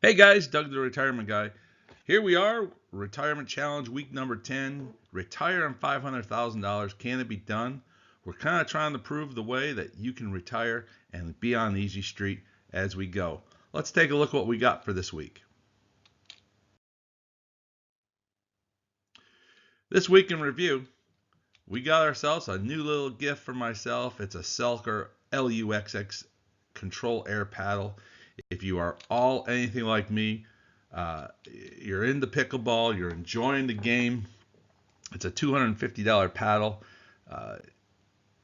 Hey guys, Doug the Retirement Guy. Here we are, Retirement Challenge week number 10. Retire on $500,000. Can it be done? We're kind of trying to prove the way that you can retire and be on the easy street as we go. Let's take a look what we got for this week. This week in review, we got ourselves a new little gift for myself. It's a Selker LUXX Control Air Paddle. If you are all anything like me, you're into pickleball, you're enjoying the game. It's a $250 paddle. Uh,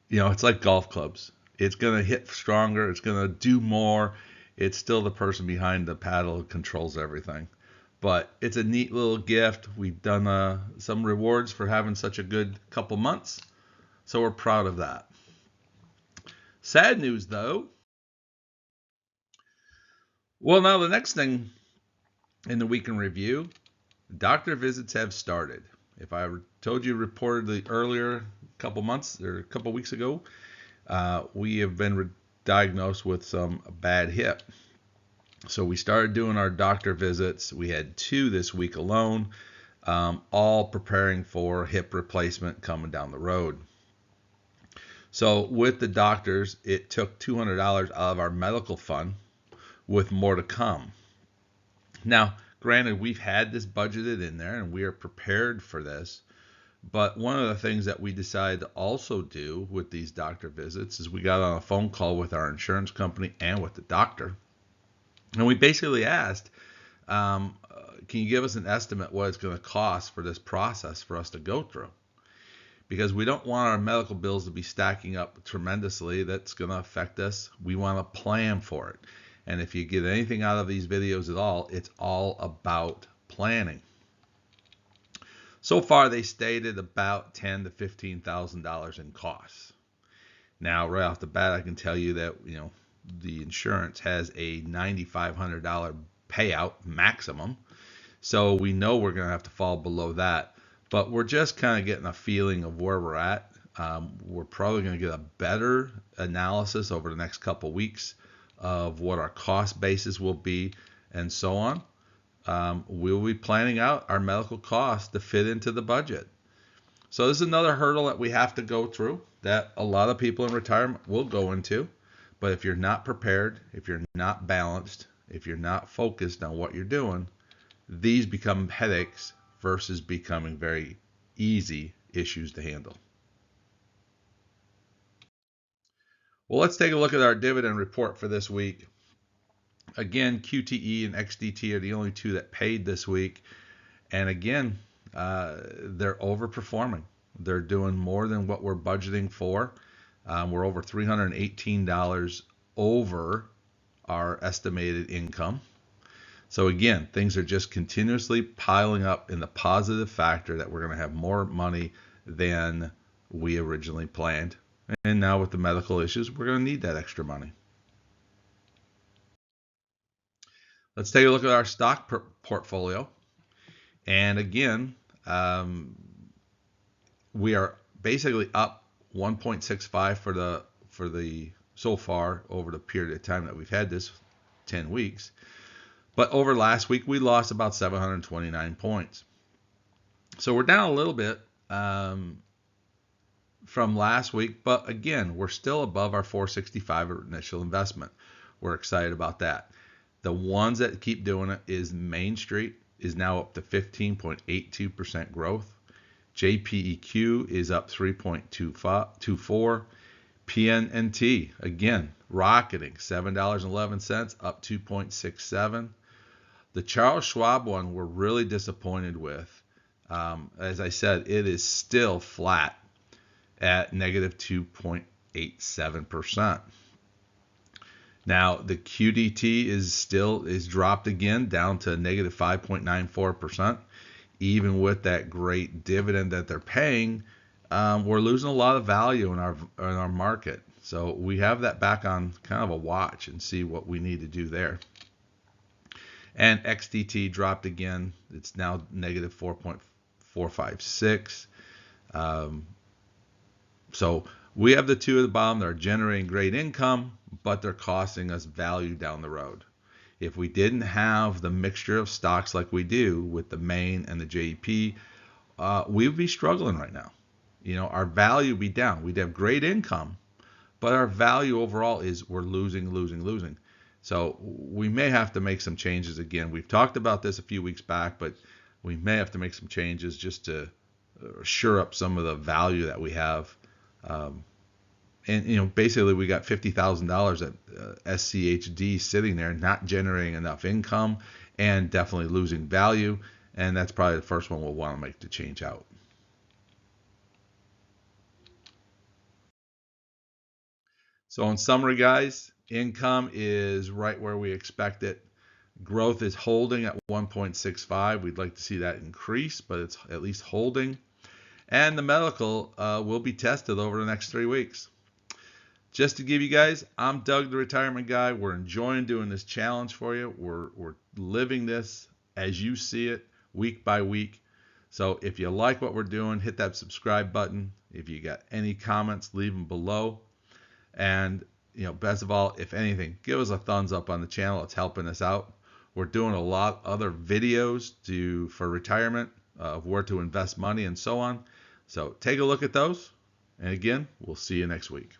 it's like golf clubs. It's going to hit stronger. It's going to do more. It's still the person behind the paddle who controls everything. But it's a neat little gift. We've done some rewards for having such a good couple months. So we're proud of that. Sad news, though. Well, now the next thing in the week in review, doctor visits have started. If I told you reportedly earlier, a couple months or a couple weeks ago, we have been diagnosed with some bad hip. So we started doing our doctor visits. We had 2 this week alone, all preparing for hip replacement coming down the road. So with the doctors, it took $200 out of our medical fund, with more to come. Now, granted, we've had this budgeted in there and we are prepared for this. But one of the things that we decided to also do with these doctor visits is we got on a phone call with our insurance company and with the doctor. And we basically asked, can you give us an estimate what it's going to cost for this process for us to go through? Because we don't want our medical bills to be stacking up tremendously. That's going to affect us. We want to plan for it. And if you get anything out of these videos at all, it's all about planning. So far, they stated about $10,000 to $15,000 in costs. Now, right off the bat, I can tell you that the insurance has a $9,500 payout maximum, so we know we're going to have to fall below that. But we're just kind of getting a feeling of where we're at. We're probably going to get a better analysis over the next couple weeks of what our cost basis will be and so on. We'll be planning out our medical costs to fit into the budget. So this is another hurdle that we have to go through that a lot of people in retirement will go into. But if you're not prepared, if you're not balanced, if you're not focused on what you're doing, these become headaches versus becoming very easy issues to handle. Well, let's take a look at our dividend report for this week. Again, QTE and XDT are the only 2 that paid this week. And again, they're overperforming. They're doing more than what we're budgeting for. We're over $318 over our estimated income. So again, things are just continuously piling up in the positive factor that we're going to have more money than we originally planned. And now with the medical issues, we're going to need that extra money. Let's take a look at our stock portfolio. And again, we are basically up 1.65 for the so far over the period of time that we've had this 10 weeks. But over last week, we lost about 729 points. So we're down a little bit from last week. But again, we're still above our 465 initial investment. We're excited about that. The ones that keep doing it is Main Street is now up to 15.82% growth. JPEQ is up 3.24. PNNT, again, rocketing, $7.11, up 2.67. The Charles Schwab one we're really disappointed with. As I said, it is still flat at negative 2.87%. Now the QDT is dropped again down to negative 5.94%. Even with that great dividend that they're paying, we're losing a lot of value in our market. So we have that back on kind of a watch and see what we need to do there. And XDT dropped again. It's now negative 4.456. So we have the 2 at the bottom that are generating great income, but they're costing us value down the road. If we didn't have the mixture of stocks like we do with the Maine and the JEP, we would be struggling right now. Our value would be down. We'd have great income, but our value overall is we're losing, losing, losing. So we may have to make some changes again. We've talked about this a few weeks back, but we may have to make some changes just to shore up some of the value that we have. And basically we got $50,000 at SCHD sitting there, not generating enough income and definitely losing value. And that's probably the first one we'll want to make to change out. So in summary, guys, income is right where we expect it. Growth is holding at 1.65. We'd like to see that increase, but it's at least holding. And the medical will be tested over the next 3 weeks. Just to give you guys, I'm Doug, the retirement guy. We're enjoying doing this challenge for you. We're living this as you see it, week by week. So if you like what we're doing, hit that subscribe button. If you got any comments, leave them below. And best of all, if anything, give us a thumbs up on the channel. It's helping us out. We're doing a lot of other videos for retirement, of where to invest money and so on. So take a look at those. And again, we'll see you next week.